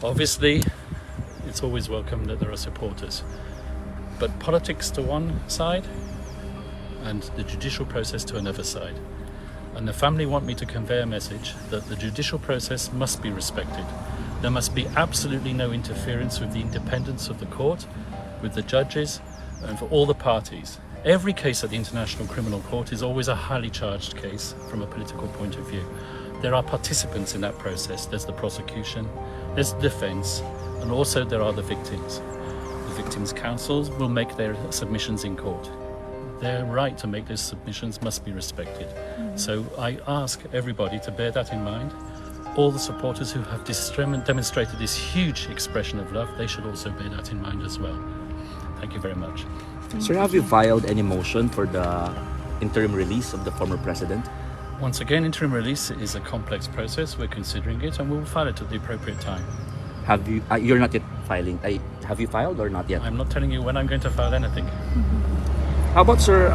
Obviously, it's always welcome that there are supporters, but politics to one side and the judicial process to another side. And the family want me to convey a message that the judicial process must be respected. There must be absolutely no interference with the independence of the court, with the judges, and for all the parties. Every case at the International Criminal Court is always a highly charged case from a political point of view. There are participants in that process. There's the prosecution, there's the defense, and also there are the victims. The victims' counsels will make their submissions in court. Their right to make those submissions must be respected. So I ask everybody to bear that in mind. All the supporters who have demonstrated this huge expression of love, they should also bear that in mind as well. Thank you very much. Sir, have you filed any motion for the interim release of the former president? Once again, interim release is a complex process. We're considering it and we'll file it at the appropriate time. Have you? You're not yet filing. Have you filed or not yet? I'm not telling you when I'm going to file anything. How about, sir,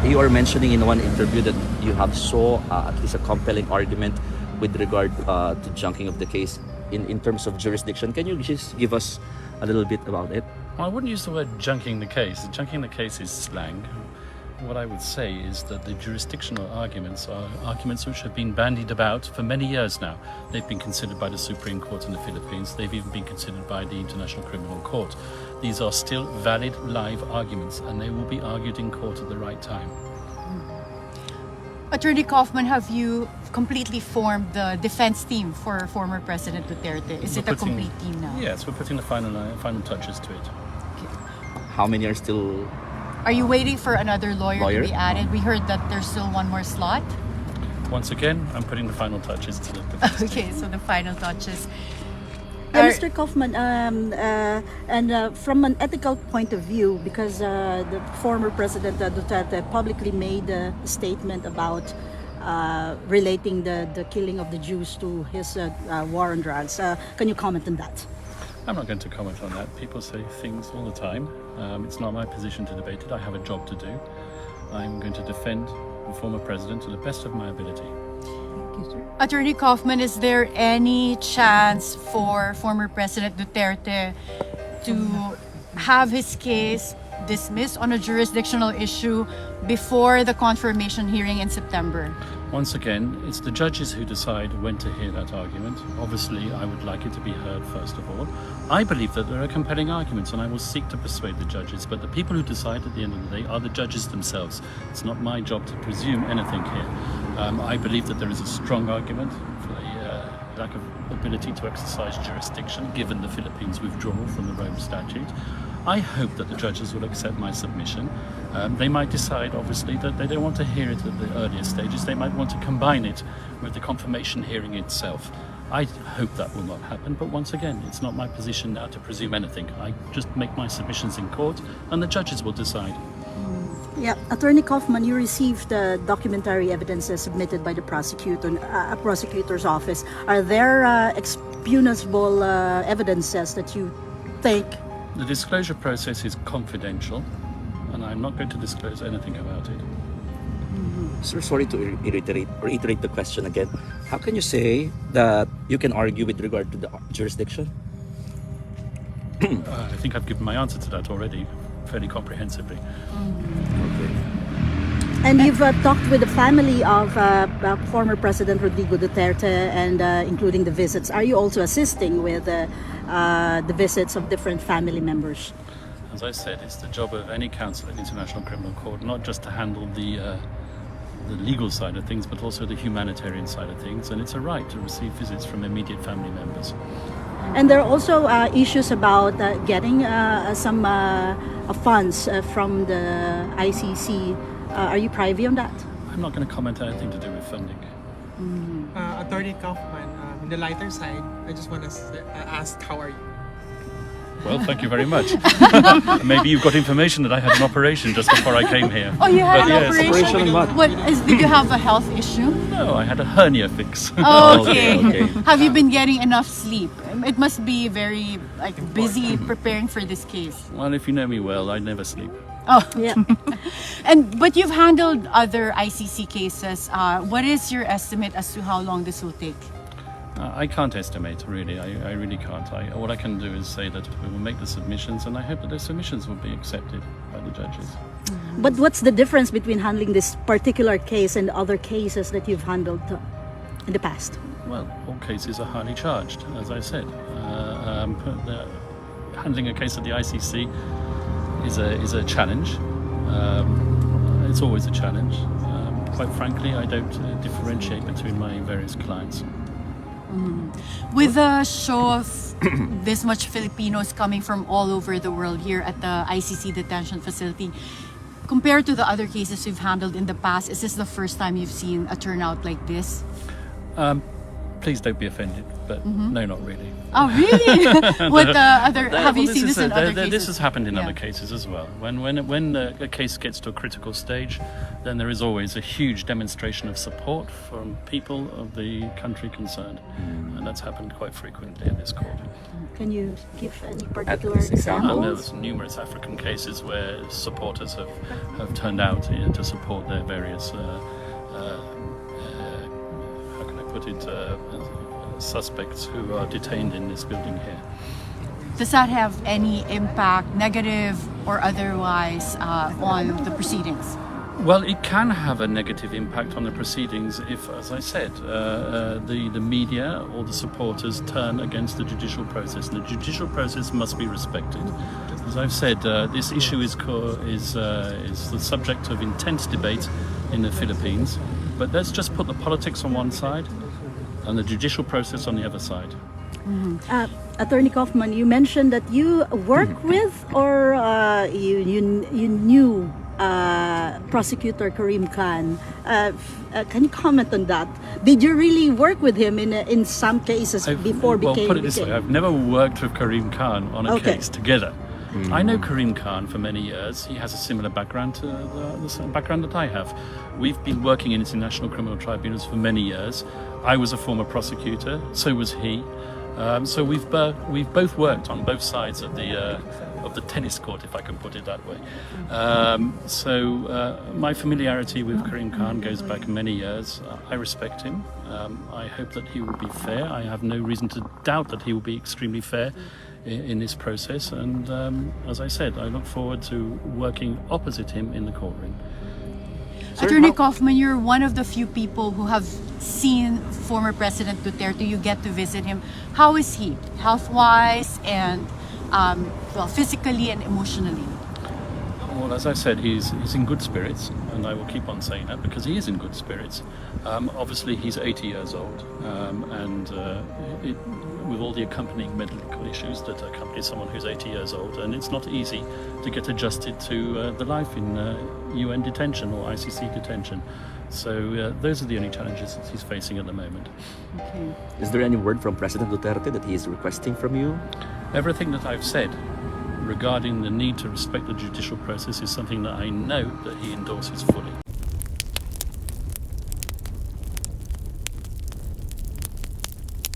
you are mentioning in one interview that you have saw at least a compelling argument with regard to junking of the case in terms of jurisdiction. Can you just give us a little bit about it? Well, I wouldn't use the word junking the case. Junking the case is slang. What I would say is that the jurisdictional arguments are arguments which have been bandied about for many years now. They've been considered by the Supreme Court in the Philippines. They've even been considered by the International Criminal Court. These are still valid, live arguments, and they will be argued in court at the right time. Attorney Kaufman, have you completely formed the defense team for former President Duterte? Is it a complete team now? Yes, we're putting the final touches to it. How many are still? Are you waiting for another lawyer to be added? We heard that there's still one more slot. Once again, I'm putting the final touches to the defense team. Okay, so the final touches. Mr. Kaufman, from an ethical point of view, because the former President Duterte publicly made a statement about relating the killing of the Jews to his war on drugs. Can you comment on that? I'm not going to comment on that. People say things all the time. It's not my position to debate it. I have a job to do. I'm going to defend the former president to the best of my ability. Attorney Kaufman, is there any chance for former President Duterte to have his case dismissed on a jurisdictional issue before the confirmation hearing in September? Once again, it's the judges who decide when to hear that argument. Obviously, I would like it to be heard first of all. I believe that there are compelling arguments and I will seek to persuade the judges, but the people who decide at the end of the day are the judges themselves. It's not my job to presume anything here. I believe that there is a strong argument for the lack of ability to exercise jurisdiction given the Philippines' withdrawal from the Rome Statute. I hope that the judges will accept my submission. They might decide, obviously, that they don't want to hear it at the earlier stages. They might want to combine it with the confirmation hearing itself. I hope that will not happen, but once again, it's not my position now to presume anything. I just make my submissions in court, and the judges will decide. Yeah, Attorney Kaufman, you received documentary evidences submitted by the prosecutor's office. Are there expunable evidences that you think? The disclosure process is confidential, and I'm not going to disclose anything about it. Sir, sorry to reiterate the question again. How can you say that you can argue with regard to the jurisdiction? I think I've given my answer to that already, fairly comprehensively. Okay. And you've talked with the family of former President Rodrigo Duterte, and including the visits. Are you also assisting with the visits of different family members? As I said, it's the job of any counsel at the International Criminal Court not just to handle the legal side of things, but also the humanitarian side of things, and it's a right to receive visits from immediate family members. And there are also issues about getting some funds from the ICC. Are you privy on that? I'm not going to comment on anything to do with funding. Attorney Kaufman, on the lighter side, I just want to ask, how are you? Well, thank you very much. Maybe you've got information that I had an operation just before I came here. Oh, you had But an yes, operation? Did you have a health issue? No, I had a hernia fix. Oh, okay. Okay. Have you been getting enough sleep? It must be very busy preparing for this case. Well, if you know me well, I never sleep. Oh, Yeah. but you've handled other ICC cases. What is your estimate as to how long this will take? I can't estimate, really. I really can't. All I can do is say that we will make the submissions, and I hope that those submissions will be accepted by the judges. But what's the difference between handling this particular case and other cases that you've handled in the past? Well, all cases are highly charged, as I said. Handling a case at the ICC is a challenge. It's always a challenge. Quite frankly, I don't differentiate between my various clients. With a show of this much Filipinos coming from all over the world here at the ICC detention facility, compared to the other cases you've handled in the past, is this the first time you've seen a turnout like this? Please don't be offended, but no, not really. Oh, really? What other? Have you seen this in other cases? This has happened in Yeah. other cases as well. When a case gets to a critical stage, then there is always a huge demonstration of support from people of the country concerned, and that's happened quite frequently in this court. Can you give any particular least example. And examples? there's numerous African cases where supporters have turned out to support their various how can I put it, suspects who are detained in this building here. Does that have any impact, negative or otherwise, on the proceedings? Well, it can have a negative impact on the proceedings if, as I said, the media or the supporters turn against the judicial process. And the judicial process must be respected. As I've said, this issue is the subject of intense debate in the Philippines. But let's just put the politics on one side and the judicial process on the other side. Attorney Kaufman, you mentioned that you work with or you knew prosecutor Karim Khan. Can you comment on that? Did you really work with him in some cases before Well, became? put it this way, I've never worked with Karim Khan on a Okay. case together. I know Karim Khan for many years. He has a similar background to the background that I have. We've been working in international criminal tribunals for many years. I was a former prosecutor, so was he. So we've both worked on both sides of the tennis court, if I can put it that way. My familiarity with Karim Khan goes back many years. I respect him. I hope that he will be fair. I have no reason to doubt that he will be extremely fair in this process. And as I said, I look forward to working opposite him in the courtroom. Attorney Kaufman, you're one of the few people who have seen former President Duterte. You get to visit him. How is he, health-wise and physically and emotionally? Well, as I said, he's in good spirits, and I will keep on saying that because he is in good spirits. Obviously, he's 80 years old, with all the accompanying medical issues that accompany someone who's 80 years old, and it's not easy to get adjusted to the life in UN detention or ICC detention. So those are the only challenges that he's facing at the moment. Okay. Is there any word from President Duterte that he is requesting from you? Everything that I've said regarding the need to respect the judicial process is something that I know that he endorses fully.